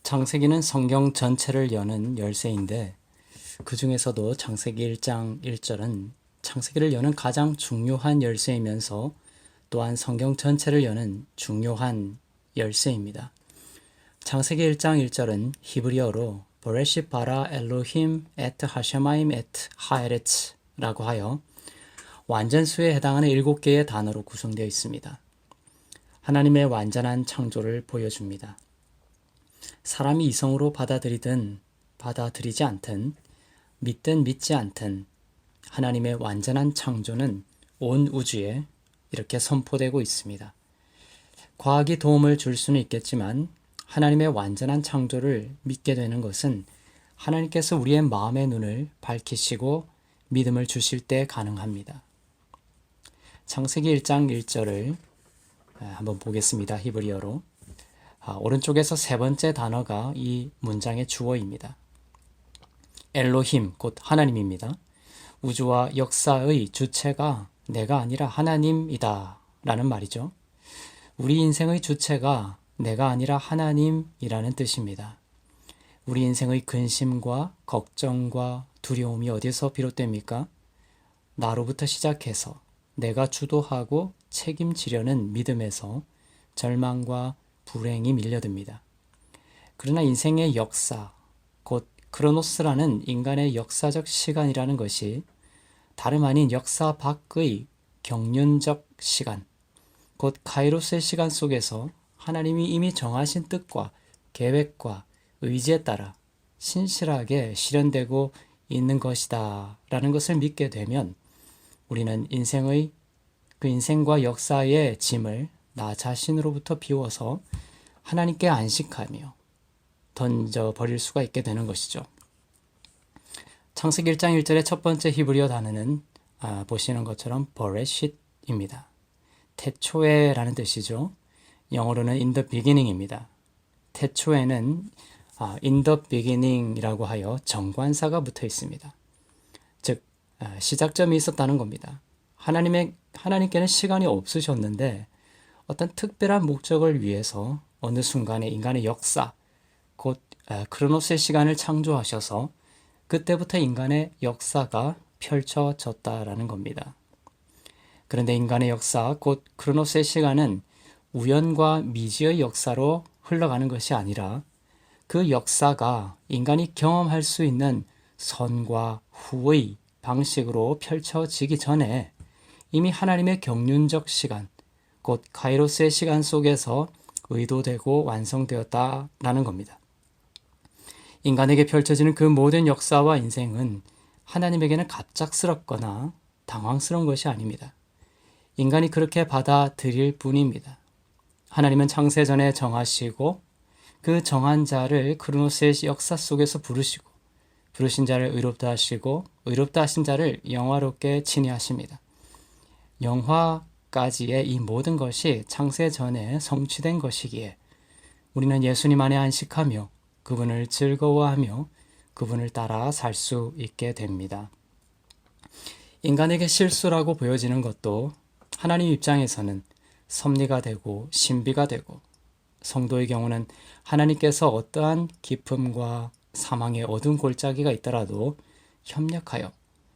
창세기는 성경 전체를 여는 열쇠인데 그 중에서도 창세기 1장 1절은 창세기를 여는 가장 중요한 열쇠이면서 또한 성경 전체를 여는 중요한 열쇠입니다. 창세기 1장 1절은 히브리어로 보레시 바라 엘로힘 에트 하샤마임 에트 하에레츠라고 하여 완전수에 해당하는 7개의 단어로 구성되어 있습니다. 하나님의 완전한 창조를 보여줍니다. 사람이 이성으로 받아들이든 받아들이지 않든 믿든 믿지 않든 하나님의 완전한 창조는 온 우주에 이렇게 선포되고 있습니다. 과학이 도움을 줄 수는 있겠지만 하나님의 완전한 창조를 믿게 되는 것은 하나님께서 우리의 마음의 눈을 밝히시고 믿음을 주실 때 가능합니다. 창세기 1장 1절을 한번 보겠습니다. 히브리어로. 오른쪽에서 세 번째 단어가 이 문장의 주어입니다. 엘로힘, 곧 하나님입니다. 우주와 역사의 주체가 내가 아니라 하나님이다 라는 말이죠. 우리 인생의 주체가 내가 아니라 하나님이라는 뜻입니다. 우리 인생의 근심과 걱정과 두려움이 어디서 비롯됩니까? 나로부터 시작해서 내가 주도하고 책임지려는 믿음에서 절망과 불행이 밀려듭니다. 그러나 인생의 역사, 곧 크로노스라는 인간의 역사적 시간이라는 것이 다름 아닌 역사 밖의 경륜적 시간, 곧 카이로스의 시간 속에서 하나님이 이미 정하신 뜻과 계획과 의지에 따라 신실하게 실현되고 있는 것이다 라는 것을 믿게 되면 우리는 그 인생과 역사의 짐을 나 자신으로부터 비워서 하나님께 안식하며 던져버릴 수가 있게 되는 것이죠. 창세기 1장 1절의 첫 번째 히브리어 단어는 보시는 것처럼 버레쉿입니다. 태초에라는 뜻이죠. 영어로는 in the beginning입니다. 태초에는 in the beginning이라고 하여 정관사가 붙어 있습니다. 즉 시작점이 있었다는 겁니다. 하나님께는 시간이 없으셨는데 어떤 특별한 목적을 위해서 어느 순간에 인간의 역사, 곧 크로노스의 시간을 창조하셔서 그때부터 인간의 역사가 펼쳐졌다라는 겁니다. 그런데 인간의 역사, 곧 크로노스의 시간은 우연과 미지의 역사로 흘러가는 것이 아니라 그 역사가 인간이 경험할 수 있는 선과 후의 방식으로 펼쳐지기 전에 이미 하나님의 경륜적 시간, 곧 카이로스의 시간 속에서 의도되고 완성되었다라는 겁니다. 인간에게 펼쳐지는 그 모든 역사와 인생은 하나님에게는 갑작스럽거나 당황스러운 것이 아닙니다. 인간이 그렇게 받아들일 뿐입니다. 하나님은 창세전에 정하시고 그 정한 자를 크로노스의 역사 속에서 부르신 자를 의롭다 하시고 의롭다 하신 자를 영화롭게 칭의하십니다. 영화까지의 이 모든 것이 창세전에 성취된 것이기에 우리는 예수님 안에 안식하며 그분을 즐거워하며 그분을 따라 살 수 있게 됩니다. 인간에게 실수라고 보여지는 것도 하나님 입장에서는 섭리가 되고 신비가 되고 성도의 경우는 하나님께서 어떠한 기쁨과 사망의 어두운 골짜기가 있더라도 협력하여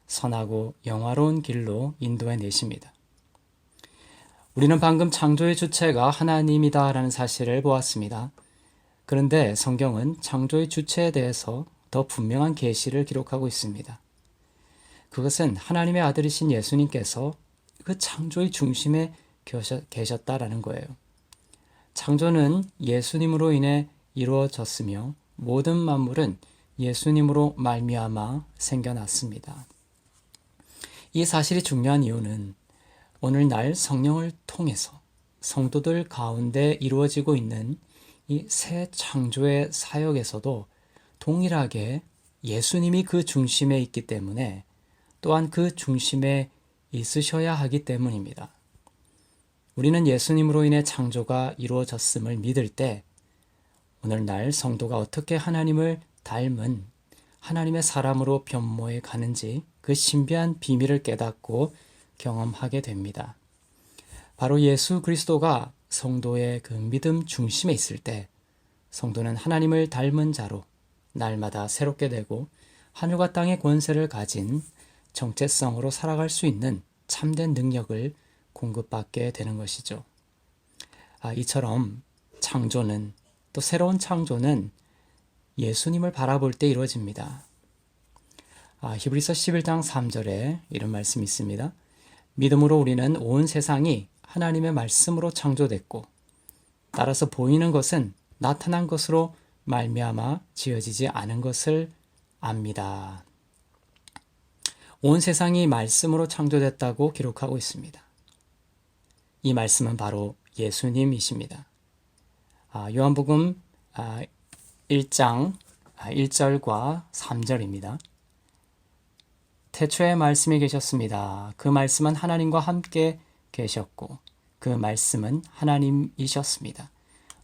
선하고 영화로운 길로 인도해 내십니다. 우리는 방금 창조의 주체가 하나님이다라는 사실을 보았습니다. 그런데 성경은 창조의 주체에 대해서 더 분명한 계시를 기록하고 있습니다. 그것은 하나님의 아들이신 예수님께서 그 창조의 중심에 계셨다라는 거예요. 창조는 예수님으로 인해 이루어졌으며 모든 만물은 예수님으로 말미암아 생겨났습니다. 이 사실이 중요한 이유는 오늘날 성령을 통해서 성도들 가운데 이루어지고 있는 이 새 창조의 사역에서도 동일하게 예수님이 그 중심에 있기 때문에 또한 그 중심에 있으셔야 하기 때문입니다. 우리는 예수님으로 인해 창조가 이루어졌음을 믿을 때 오늘날 성도가 어떻게 하나님을 닮은 하나님의 사람으로 변모해 가는지 그 신비한 비밀을 깨닫고 경험하게 됩니다. 바로 예수 그리스도가 성도의 그 믿음 중심에 있을 때 성도는 하나님을 닮은 자로 날마다 새롭게 되고 하늘과 땅의 권세를 가진 정체성으로 살아갈 수 있는 참된 능력을 공급받게 되는 것이죠. 이처럼 창조는, 또 새로운 창조는 예수님을 바라볼 때 이루어집니다. 히브리서 11장 3절에 이런 말씀이 있습니다. 믿음으로 우리는 온 세상이 하나님의 말씀으로 창조됐고 따라서 보이는 것은 나타난 것으로 말미암아 지어지지 않은 것을 압니다. 온 세상이 말씀으로 창조됐다고 기록하고 있습니다. 이 말씀은 바로 예수님이십니다. 요한복음 1장 1절과 3절입니다. 태초에 말씀이 계셨습니다. 그 말씀은 하나님과 함께 계셨고 그 말씀은 하나님이셨습니다.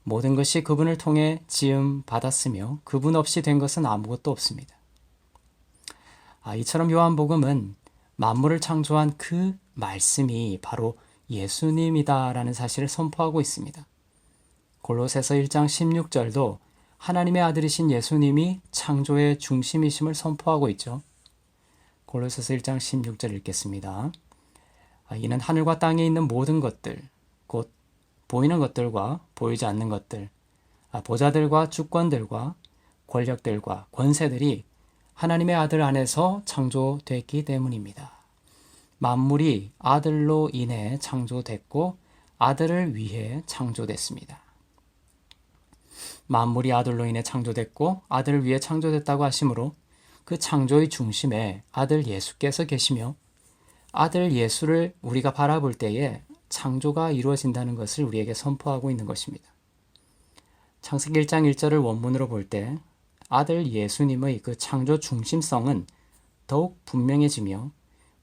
모든 것이 그분을 통해 지음 받았으며 그분 없이 된 것은 아무것도 없습니다. 이처럼 요한복음은 만물을 창조한 그 말씀이 바로 예수님이다라는 사실을 선포하고 있습니다. 골로새서 1장 16절도 하나님의 아들이신 예수님이 창조의 중심이심을 선포하고 있죠. 골로새서 1장 16절 읽겠습니다. 이는 하늘과 땅에 있는 모든 것들, 곧 보이는 것들과 보이지 않는 것들, 보좌들과 주권들과 권력들과 권세들이 하나님의 아들 안에서 창조됐기 때문입니다. 만물이 아들로 인해 창조됐고 아들을 위해 창조됐습니다. 만물이 아들로 인해 창조됐고 아들을 위해 창조됐다고 하시므로 그 창조의 중심에 아들 예수께서 계시며 아들 예수를 우리가 바라볼 때에 창조가 이루어진다는 것을 우리에게 선포하고 있는 것입니다. 창세기 1장 1절을 원문으로 볼 때 아들 예수님의 그 창조 중심성은 더욱 분명해지며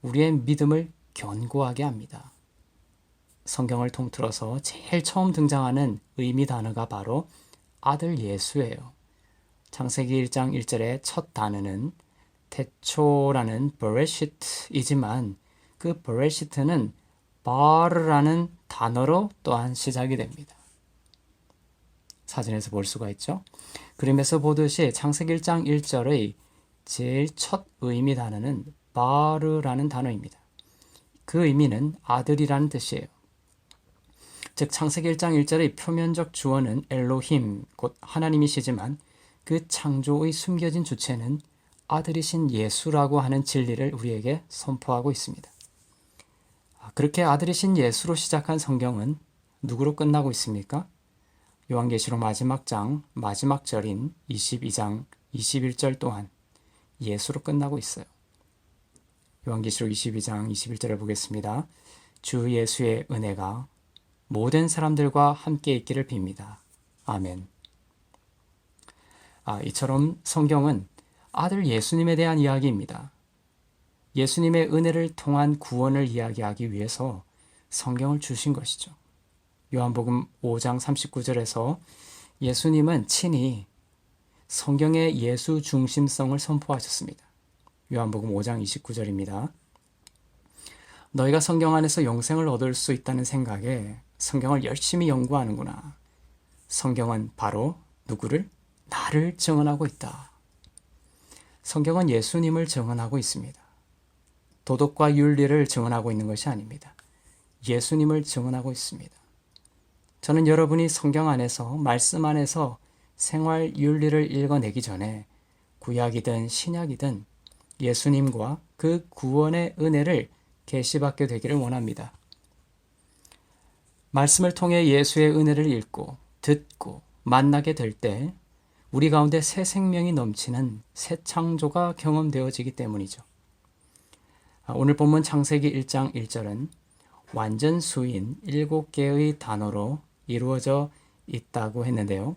우리의 믿음을 견고하게 합니다. 성경을 통틀어서 제일 처음 등장하는 의미 단어가 바로 아들 예수예요. 창세기 1장 1절의 첫 단어는 태초라는 베레시트이지만 그 베레시트는 바르라는 단어로 또한 시작이 됩니다. 사진에서 볼 수가 있죠. 그림에서 보듯이 창세기 1장 1절의 제일 첫 의미 단어는 바르라는 단어입니다. 그 의미는 아들이라는 뜻이에요. 즉 창세기 1장 1절의 표면적 주어는 엘로힘, 곧 하나님이시지만 그 창조의 숨겨진 주체는 아들이신 예수라고 하는 진리를 우리에게 선포하고 있습니다. 그렇게 아들이신 예수로 시작한 성경은 누구로 끝나고 있습니까? 요한계시록 마지막 장 마지막 절인 22장 21절 또한 예수로 끝나고 있어요. 요한계시록 22장 21절을 보겠습니다. 주 예수의 은혜가 모든 사람들과 함께 있기를 빕니다. 아멘. 이처럼 성경은 아들 예수님에 대한 이야기입니다. 예수님의 은혜를 통한 구원을 이야기하기 위해서 성경을 주신 것이죠. 요한복음 5장 39절에서 예수님은 친히 성경의 예수 중심성을 선포하셨습니다. 요한복음 5장 29절입니다. 너희가 성경 안에서 영생을 얻을 수 있다는 생각에 성경을 열심히 연구하는구나. 성경은 바로 누구를? 나를 증언하고 있다. 성경은 예수님을 증언하고 있습니다. 도덕과 윤리를 증언하고 있는 것이 아닙니다. 예수님을 증언하고 있습니다. 저는 여러분이 성경 안에서, 말씀 안에서 생활 윤리를 읽어내기 전에 구약이든 신약이든 예수님과 그 구원의 은혜를 계시받게 되기를 원합니다. 말씀을 통해 예수의 은혜를 읽고 듣고 만나게 될 때 우리 가운데 새 생명이 넘치는 새 창조가 경험되어지기 때문이죠. 오늘 본문 창세기 1장 1절은 완전 수인 7개의 단어로 이루어져 있다고 했는데요.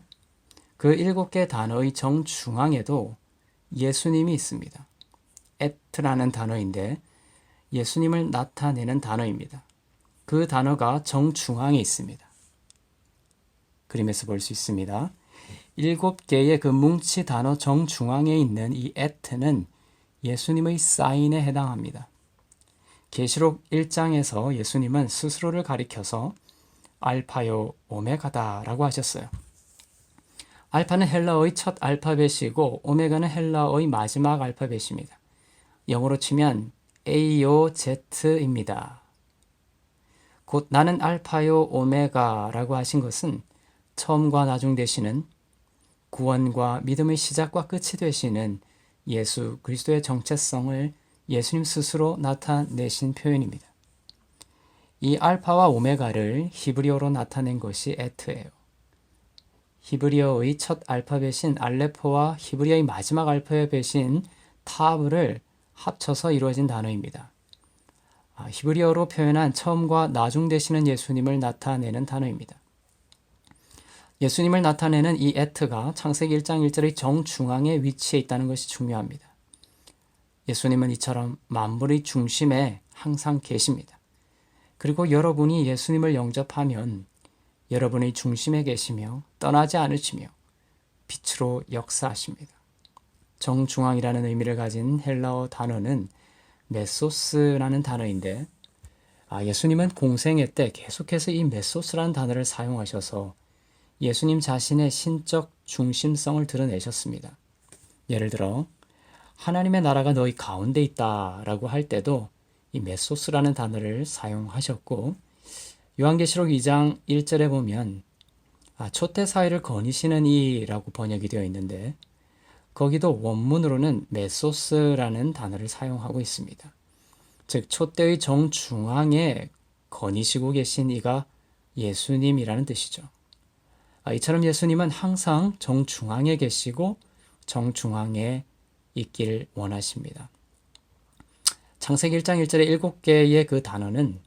그 7개 단어의 정중앙에도 예수님이 있습니다. 에트라는 단어인데 예수님을 나타내는 단어입니다. 그 단어가 정중앙에 있습니다. 그림에서 볼 수 있습니다. 7개의 그 뭉치 단어 정중앙에 있는 이 에트는 예수님의 사인에 해당합니다. 계시록 1장에서 예수님은 스스로를 가리켜서 알파요 오메가다라고 하셨어요. 알파는 헬라어의 첫 알파벳이고 오메가는 헬라어의 마지막 알파벳입니다. 영어로 치면 AOZ입니다. 곧 나는 알파요 오메가라고 하신 것은 처음과 나중 되시는 구원과 믿음의 시작과 끝이 되시는 예수 그리스도의 정체성을 예수님 스스로 나타내신 표현입니다. 이 알파와 오메가를 히브리어로 나타낸 것이 에트예요. 히브리어의 첫 알파벳인 알레포와 히브리어의 마지막 알파벳인 타브를 합쳐서 이루어진 단어입니다. 히브리어로 표현한 처음과 나중 되시는 예수님을 나타내는 단어입니다. 예수님을 나타내는 이 에트가 창세기 1장 1절의 정중앙에 위치해 있다는 것이 중요합니다. 예수님은 이처럼 만물의 중심에 항상 계십니다. 그리고 여러분이 예수님을 영접하면 여러분의 중심에 계시며 떠나지 않으시며 빛으로 역사하십니다. 정중앙이라는 의미를 가진 헬라어 단어는 메소스라는 단어인데 예수님은 공생애 때 계속해서 이 메소스라는 단어를 사용하셔서 예수님 자신의 신적 중심성을 드러내셨습니다. 예를 들어 하나님의 나라가 너희 가운데 있다라고 할 때도 이 메소스라는 단어를 사용하셨고 요한계시록 2장 1절에 보면 촛대 사이를 거니시는 이라고 번역이 되어 있는데 거기도 원문으로는 메소스라는 단어를 사용하고 있습니다. 즉 촛대의 정중앙에 거니시고 계신 이가 예수님이라는 뜻이죠. 이처럼 예수님은 항상 정중앙에 계시고 정중앙에 있길 원하십니다. 창세기 1장 1절의 7개의 그 단어는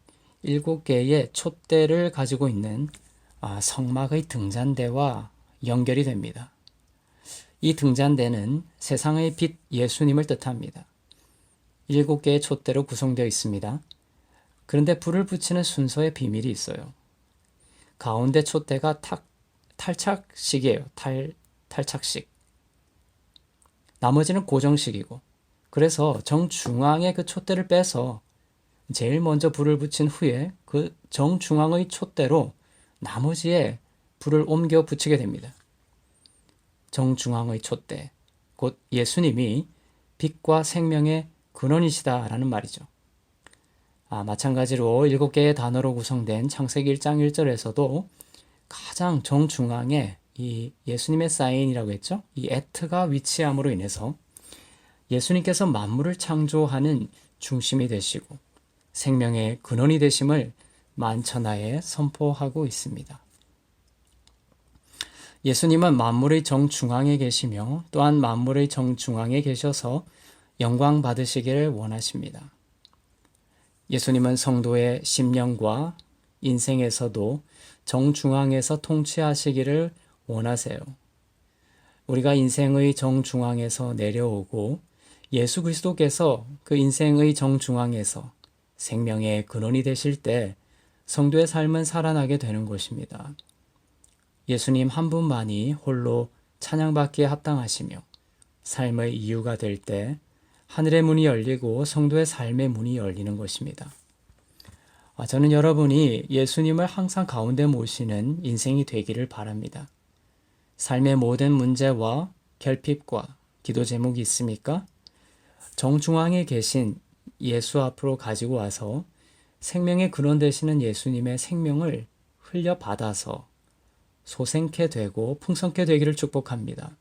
7개의 촛대를 가지고 있는 성막의 등잔대와 연결이 됩니다. 이 등잔대는 세상의 빛 예수님을 뜻합니다. 7개의 촛대로 구성되어 있습니다. 그런데 불을 붙이는 순서에 비밀이 있어요. 가운데 촛대가 탈착식이에요. 탈착식. 나머지는 고정식이고 그래서 정중앙에 그 촛대를 빼서 제일 먼저 불을 붙인 후에 그 정중앙의 촛대로 나머지에 불을 옮겨 붙이게 됩니다. 정중앙의 촛대, 곧 예수님이 빛과 생명의 근원이시다라는 말이죠. 마찬가지로 7개의 단어로 구성된 창세기 1장 1절에서도 가장 정중앙에 이 예수님의 사인이라고 했죠. 이 에트가 위치함으로 인해서 예수님께서 만물을 창조하는 중심이 되시고 생명의 근원이 되심을 만천하에 선포하고 있습니다. 예수님은 만물의 정중앙에 계시며 또한 만물의 정중앙에 계셔서 영광 받으시기를 원하십니다. 예수님은 성도의 심령과 인생에서도 정중앙에서 통치하시기를 원하세요. 우리가 인생의 정중앙에서 내려오고 예수 그리스도께서 그 인생의 정중앙에서 생명의 근원이 되실 때 성도의 삶은 살아나게 되는 것입니다. 예수님 한 분만이 홀로 찬양받기에 합당하시며 삶의 이유가 될 때 하늘의 문이 열리고 성도의 삶의 문이 열리는 것입니다. 저는 여러분이 예수님을 항상 가운데 모시는 인생이 되기를 바랍니다. 삶의 모든 문제와 결핍과 기도 제목이 있습니까? 정중앙에 계신 예수 앞으로 가지고 와서 생명의 근원 되시는 예수님의 생명을 흘려받아서 소생케 되고 풍성케 되기를 축복합니다.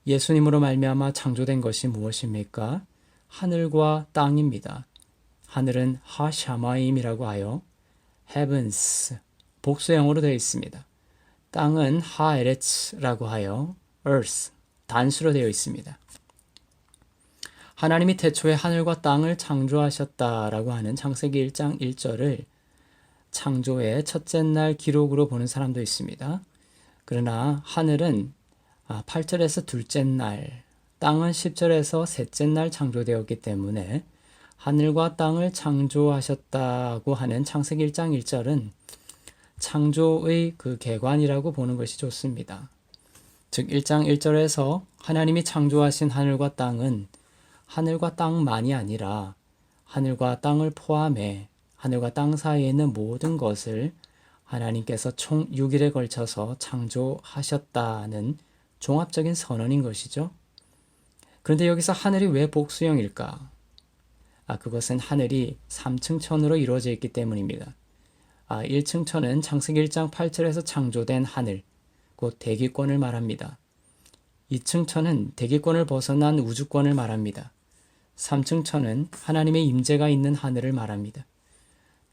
예수님으로 말미암아 창조된 것이 무엇입니까? 하늘과 땅입니다. 하늘은 하샤마임이라고 하여 heavens, 복수형으로 되어 있습니다. 땅은 하에레츠라고 하여 earth, 단수로 되어 있습니다. 하나님이 태초에 하늘과 땅을 창조하셨다라고 하는 창세기 1장 1절을 창조의 첫째 날 기록으로 보는 사람도 있습니다. 그러나 하늘은 8절에서 둘째 날, 땅은 10절에서 셋째 날 창조되었기 때문에 하늘과 땅을 창조하셨다고 하는 창세기 1장 1절은 창조의 그 개관이라고 보는 것이 좋습니다. 즉 1장 1절에서 하나님이 창조하신 하늘과 땅은 하늘과 땅만이 아니라 하늘과 땅을 포함해 하늘과 땅 사이에 있는 모든 것을 하나님께서 총 6일에 걸쳐서 창조하셨다는 종합적인 선언인 것이죠. 그런데 여기서 하늘이 왜 복수형일까? 그것은 하늘이 3층 천으로 이루어져 있기 때문입니다. 1층 천은 창세기 1장 8절에서 창조된 하늘, 곧 대기권을 말합니다. 2층 천은 대기권을 벗어난 우주권을 말합니다. 3층 천은 하나님의 임재가 있는 하늘을 말합니다.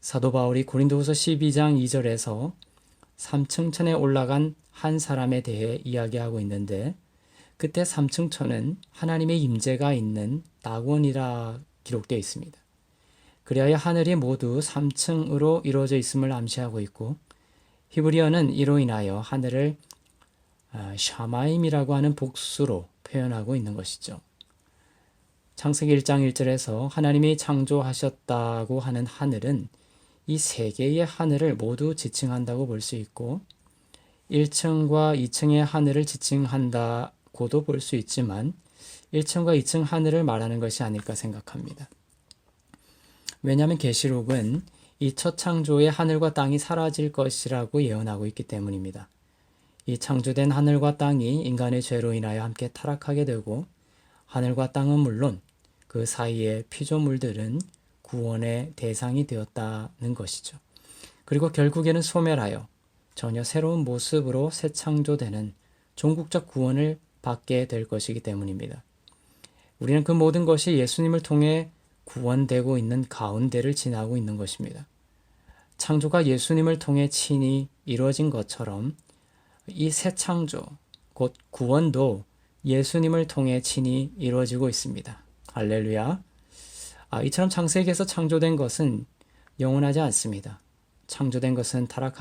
사도 바울이 고린도후서 12장 2절에서 3층 천에 올라간 한 사람에 대해 이야기하고 있는데 그때 3층 천은 하나님의 임재가 있는 낙원이라 기록되어 있습니다. 그리하여 하늘이 모두 3층으로 이루어져 있음을 암시하고 있고 히브리어는 이로 인하여 하늘을 샤마임이라고 하는 복수로 표현하고 있는 것이죠. 창세기 1장 1절에서 하나님이 창조하셨다고 하는 하늘은 이 세 개의 하늘을 모두 지칭한다고 볼 수 있고 1층과 2층의 하늘을 지칭한다고도 볼 수 있지만 1층과 2층 하늘을 말하는 것이 아닐까 생각합니다. 왜냐하면 계시록은 이 첫 창조의 하늘과 땅이 사라질 것이라고 예언하고 있기 때문입니다. 이 창조된 하늘과 땅이 인간의 죄로 인하여 함께 타락하게 되고 하늘과 땅은 물론 그 사이의 피조물들은 구원의 대상이 되었다는 것이죠. 그리고 결국에는 소멸하여 전혀 새로운 모습으로 새 창조되는 종국적 구원을 받게 될 것이기 때문입니다. 우리는 그 모든 것이 예수님을 통해 구원되고 있는 가운데를 지나고 있는 것입니다. 창조가 예수님을 통해 친히 이루어진 것처럼 이 새 창조, 곧 구원도 예수님을 통해 친히 이루어지고 있습니다. 할렐루야. 이처럼 창세기에서 창조된 것은 영원하지 않습니다. 창조된 것은 타락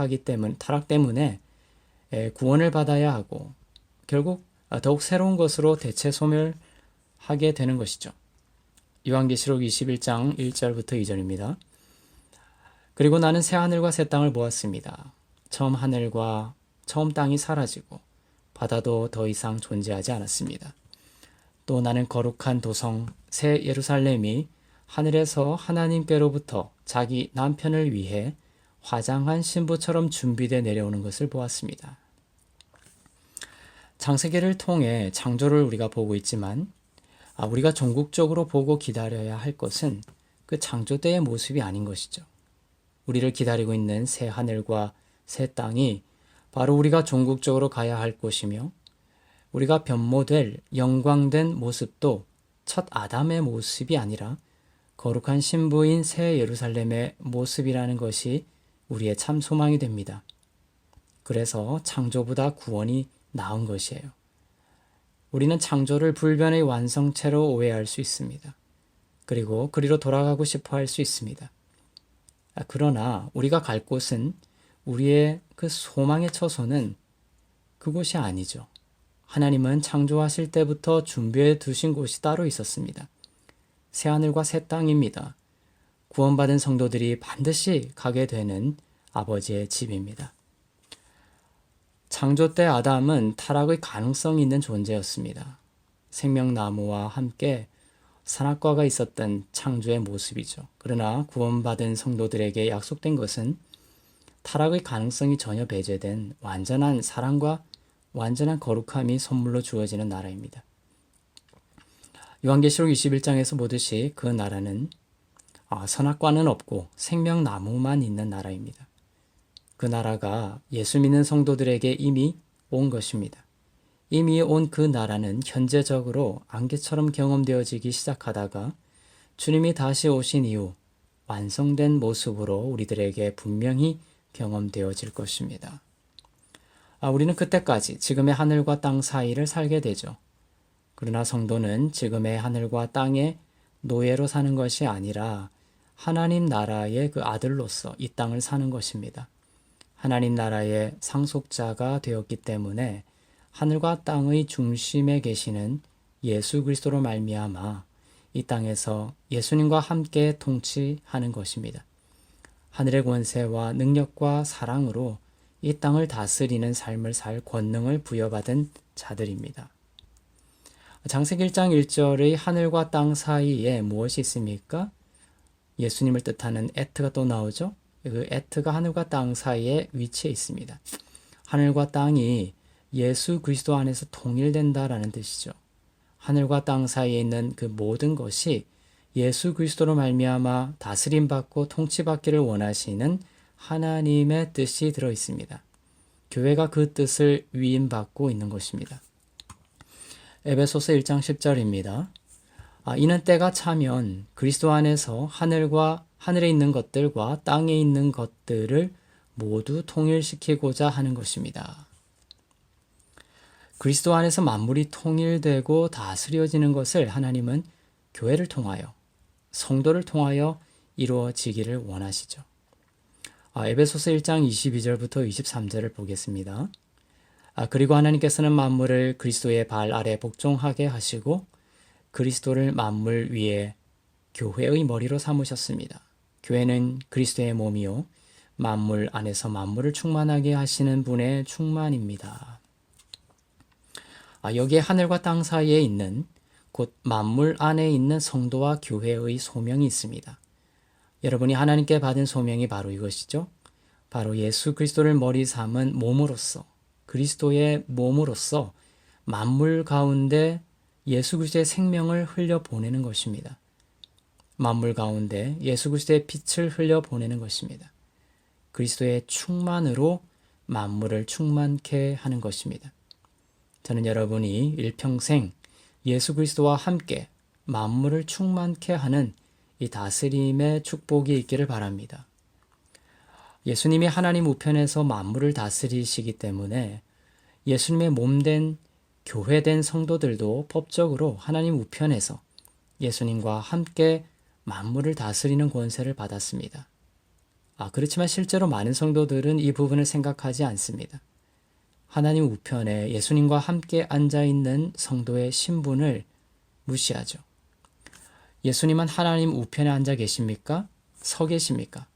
때문에 구원을 받아야 하고 결국 더욱 새로운 것으로 대체 소멸하게 되는 것이죠. 요한계시록 21장 1절부터 2절입니다. 그리고 나는 새 하늘과 새 땅을 보았습니다. 처음 하늘과 처음 땅이 사라지고 바다도 더 이상 존재하지 않았습니다. 또 나는 거룩한 도성 새 예루살렘이 하늘에서 하나님께로부터 자기 남편을 위해 화장한 신부처럼 준비되어 내려오는 것을 보았습니다. 창세기를 통해 창조를 우리가 보고 있지만 우리가 종국적으로 보고 기다려야 할 것은 그 창조 때의 모습이 아닌 것이죠. 우리를 기다리고 있는 새 하늘과 새 땅이 바로 우리가 종국적으로 가야 할 곳이며 우리가 변모될 영광된 모습도 첫 아담의 모습이 아니라 거룩한 신부인 새 예루살렘의 모습이라는 것이 우리의 참 소망이 됩니다. 그래서 창조보다 구원이 나은 것이에요. 우리는 창조를 불변의 완성체로 오해할 수 있습니다. 그리고 그리로 돌아가고 싶어 할 수 있습니다. 그러나 우리가 갈 곳은 우리의 그 소망의 처소는 그곳이 아니죠. 하나님은 창조하실 때부터 준비해 두신 곳이 따로 있었습니다. 새하늘과 새 땅입니다. 구원받은 성도들이 반드시 가게 되는 아버지의 집입니다. 창조 때 아담은 타락의 가능성이 있는 존재였습니다. 생명나무와 함께 선악과가 있었던 창조의 모습이죠. 그러나 구원받은 성도들에게 약속된 것은 타락의 가능성이 전혀 배제된 완전한 사랑과 완전한 거룩함이 선물로 주어지는 나라입니다. 요한계시록 21장에서 보듯이 그 나라는 선악과는 없고 생명나무만 있는 나라입니다. 그 나라가 예수 믿는 성도들에게 이미 온 것입니다. 이미 온 그 나라는 현재적으로 안개처럼 경험되어지기 시작하다가 주님이 다시 오신 이후 완성된 모습으로 우리들에게 분명히 경험되어질 것입니다. 우리는 그때까지 지금의 하늘과 땅 사이를 살게 되죠. 그러나 성도는 지금의 하늘과 땅의 노예로 사는 것이 아니라 하나님 나라의 그 아들로서 이 땅을 사는 것입니다. 하나님 나라의 상속자가 되었기 때문에 하늘과 땅의 중심에 계시는 예수 그리스도로 말미암아 이 땅에서 예수님과 함께 통치하는 것입니다. 하늘의 권세와 능력과 사랑으로 이 땅을 다스리는 삶을 살 권능을 부여받은 자들입니다. 창세기 1장 1절의 하늘과 땅 사이에 무엇이 있습니까? 예수님을 뜻하는 에트가 또 나오죠. 그 에트가 하늘과 땅 사이에 위치해 있습니다. 하늘과 땅이 예수 그리스도 안에서 통일된다라는 뜻이죠. 하늘과 땅 사이에 있는 그 모든 것이 예수 그리스도로 말미암아 다스림 받고 통치받기를 원하시는 하나님의 뜻이 들어 있습니다. 교회가 그 뜻을 위임받고 있는 것입니다. 에베소서 1장 10절입니다. 이는 때가 차면 그리스도 안에서 하늘에 있는 것들과 땅에 있는 것들을 모두 통일시키고자 하는 것입니다. 그리스도 안에서 만물이 통일되고 다스려지는 것을 하나님은 교회를 통하여, 성도를 통하여 이루어지기를 원하시죠. 에베소서 1장 22절부터 23절을 보겠습니다. 그리고 하나님께서는 만물을 그리스도의 발 아래 복종하게 하시고 그리스도를 만물 위에 교회의 머리로 삼으셨습니다. 교회는 그리스도의 몸이요 만물 안에서 만물을 충만하게 하시는 분의 충만입니다. 여기에 하늘과 땅 사이에 있는 곧 만물 안에 있는 성도와 교회의 소명이 있습니다. 여러분이 하나님께 받은 소명이 바로 이것이죠. 바로 예수 그리스도를 머리 삼은 몸으로서, 그리스도의 몸으로서 만물 가운데 예수 그리스도의 생명을 흘려보내는 것입니다. 만물 가운데 예수 그리스도의 빛을 흘려보내는 것입니다. 그리스도의 충만으로 만물을 충만케 하는 것입니다. 저는 여러분이 일평생 예수 그리스도와 함께 만물을 충만케 하는 이 다스림의 축복이 있기를 바랍니다. 예수님이 하나님 우편에서 만물을 다스리시기 때문에 예수님의 몸된 교회된 성도들도 법적으로 하나님 우편에서 예수님과 함께 만물을 다스리는 권세를 받았습니다. 그렇지만 실제로 많은 성도들은 이 부분을 생각하지 않습니다. 하나님 우편에 예수님과 함께 앉아있는 성도의 신분을 무시하죠. 예수님은 하나님 우편에 앉아 계십니까? 서 계십니까?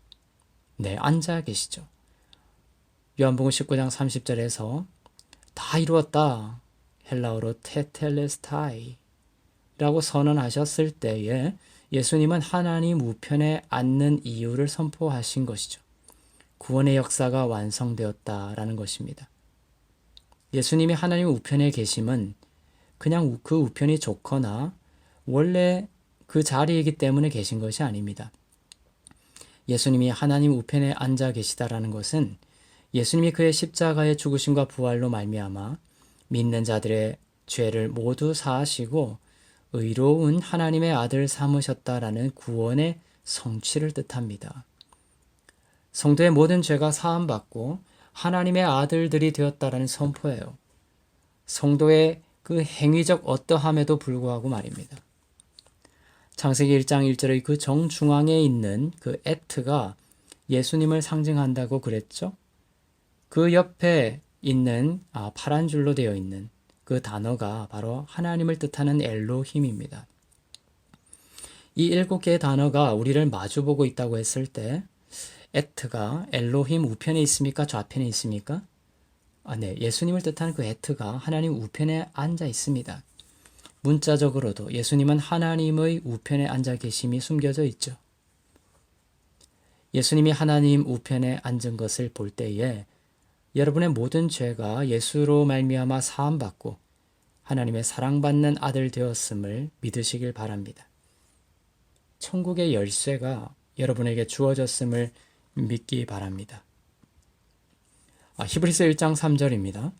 네, 앉아 계시죠. 요한복음 19장 30절에서 다 이루었다. 헬라어로 테텔레스타이 라고 선언하셨을 때에 예수님은 하나님 우편에 앉는 이유를 선포하신 것이죠. 구원의 역사가 완성되었다라는 것입니다. 예수님이 하나님 우편에 계심은 그냥 그 우편이 좋거나 원래 그 자리이기 때문에 계신 것이 아닙니다. 예수님이 하나님 우편에 앉아 계시다라는 것은 예수님이 그의 십자가의 죽으심과 부활로 말미암아 믿는 자들의 죄를 모두 사하시고 의로운 하나님의 아들 삼으셨다라는 구원의 성취를 뜻합니다. 성도의 모든 죄가 사함받고 하나님의 아들들이 되었다라는 선포예요. 성도의 그 행위적 어떠함에도 불구하고 말입니다. 창세기 1장 1절의 그 정중앙에 있는 그 에트가 예수님을 상징한다고 그랬죠? 그 옆에 있는 파란 줄로 되어 있는 그 단어가 바로 하나님을 뜻하는 엘로힘입니다. 이 7개의 단어가 우리를 마주보고 있다고 했을 때 에트가 엘로힘 우편에 있습니까? 좌편에 있습니까? 네, 예수님을 뜻하는 그 에트가 하나님 우편에 앉아 있습니다. 문자적으로도 예수님은 하나님의 우편에 앉아 계심이 숨겨져 있죠. 예수님이 하나님 우편에 앉은 것을 볼 때에 여러분의 모든 죄가 예수로 말미암아 사함받고 하나님의 사랑받는 아들 되었음을 믿으시길 바랍니다. 천국의 열쇠가 여러분에게 주어졌음을 믿기 바랍니다. 히브리서 1장 3절입니다.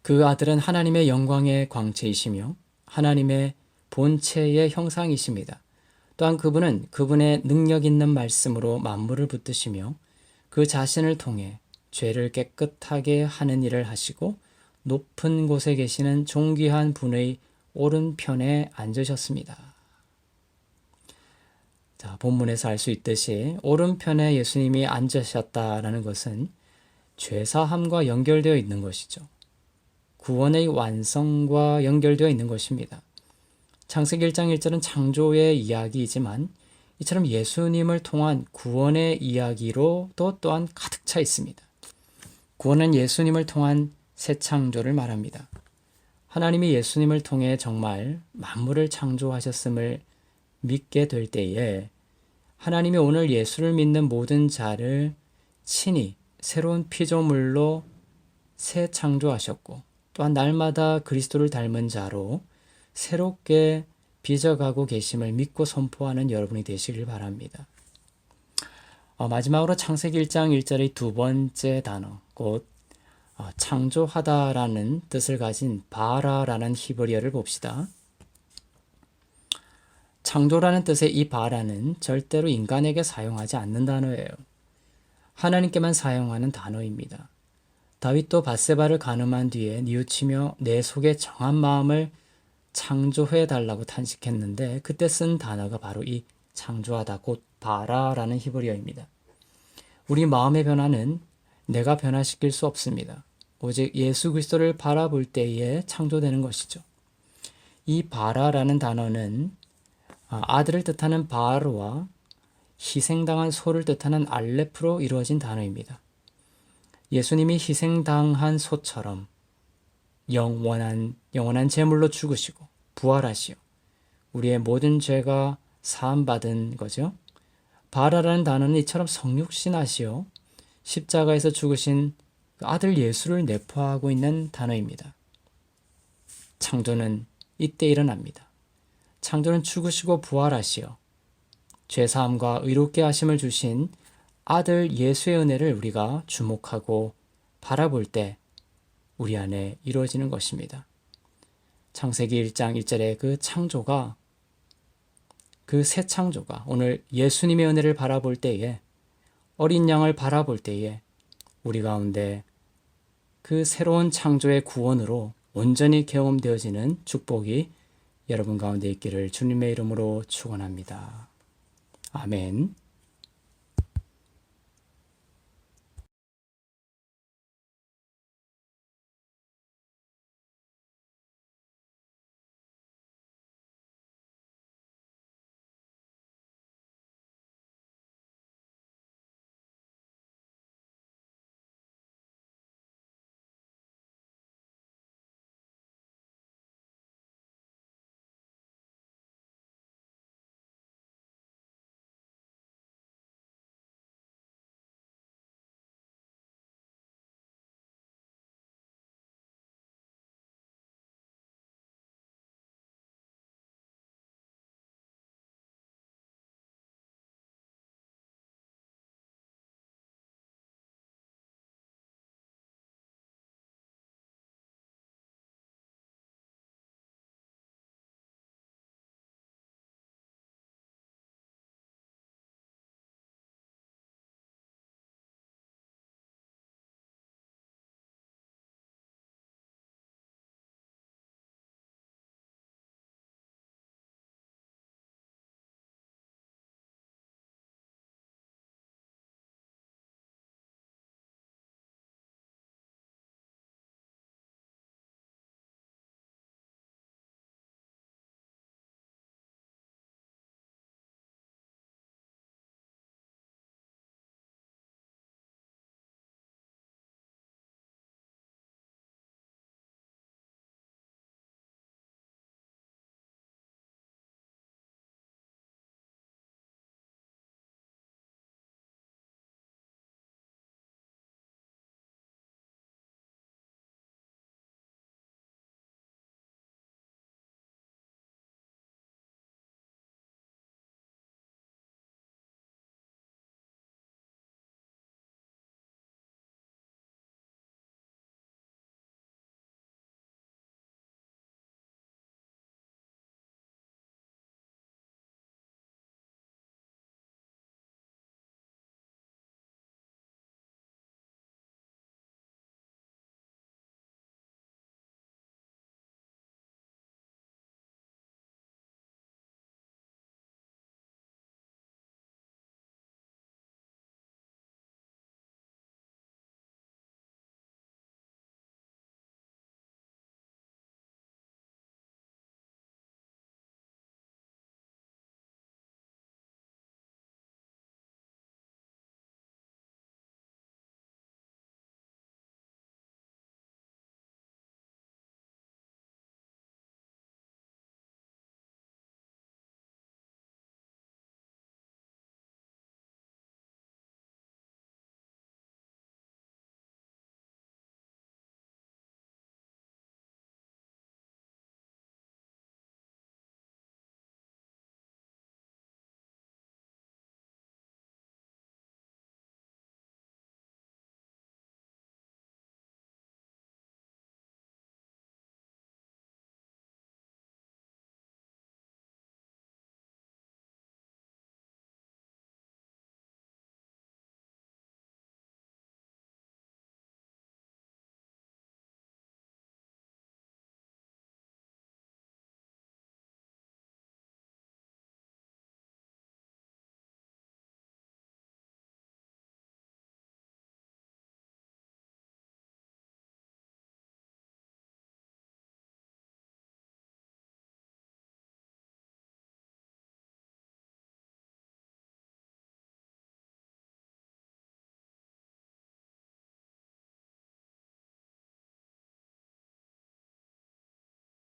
그 아들은 하나님의 영광의 광채이시며 하나님의 본체의 형상이십니다. 또한 그분은 그분의 능력 있는 말씀으로 만물을 붙드시며 그 자신을 통해 죄를 깨끗하게 하는 일을 하시고 높은 곳에 계시는 존귀한 분의 오른편에 앉으셨습니다. 자, 본문에서 알 수 있듯이 오른편에 예수님이 앉으셨다라는 것은 죄사함과 연결되어 있는 것이죠. 구원의 완성과 연결되어 있는 것입니다. 창세기 1장 1절은 창조의 이야기이지만 이처럼 예수님을 통한 구원의 이야기로도 또한 가득 차 있습니다. 구원은 예수님을 통한 새 창조를 말합니다. 하나님이 예수님을 통해 정말 만물을 창조하셨음을 믿게 될 때에 하나님이 오늘 예수를 믿는 모든 자를 친히 새로운 피조물로 새 창조하셨고 또한 날마다 그리스도를 닮은 자로 새롭게 빚어가고 계심을 믿고 선포하는 여러분이 되시길 바랍니다. 마지막으로 창세기 1장 1절의 두 번째 단어, 곧 창조하다라는 뜻을 가진 바라라는 히브리어를 봅시다. 창조라는 뜻의 이 바라는 절대로 인간에게 사용하지 않는 단어예요. 하나님께만 사용하는 단어입니다. 다윗도 밧세바를 간음한 뒤에 뉘우치며 내 속에 정한 마음을 창조해 달라고 탄식했는데 그때 쓴 단어가 바로 이 창조하다 곧 바라라는 히브리어입니다. 우리 마음의 변화는 내가 변화시킬 수 없습니다. 오직 예수 그리스도를 바라볼 때에 창조되는 것이죠. 이 바라라는 단어는 아들을 뜻하는 바르와 희생당한 소를 뜻하는 알레프로 이루어진 단어입니다. 예수님이 희생당한 소처럼 영원한 제물로 죽으시고 부활하시어 우리의 모든 죄가 사함받은 거죠. 바라라는 단어는 이처럼 성육신하시어 십자가에서 죽으신 그 아들 예수를 내포하고 있는 단어입니다. 창조는 이때 일어납니다. 창조는 죽으시고 부활하시어 죄사함과 의롭게 하심을 주신 아들 예수의 은혜를 우리가 주목하고 바라볼 때 우리 안에 이루어지는 것입니다. 창세기 1장 1절의 그 창조가, 그 새 창조가 오늘 예수님의 은혜를 바라볼 때에, 어린 양을 바라볼 때에 우리 가운데 그 새로운 창조의 구원으로 온전히 경험되어지는 축복이 여러분 가운데 있기를 주님의 이름으로 축원합니다. 아멘.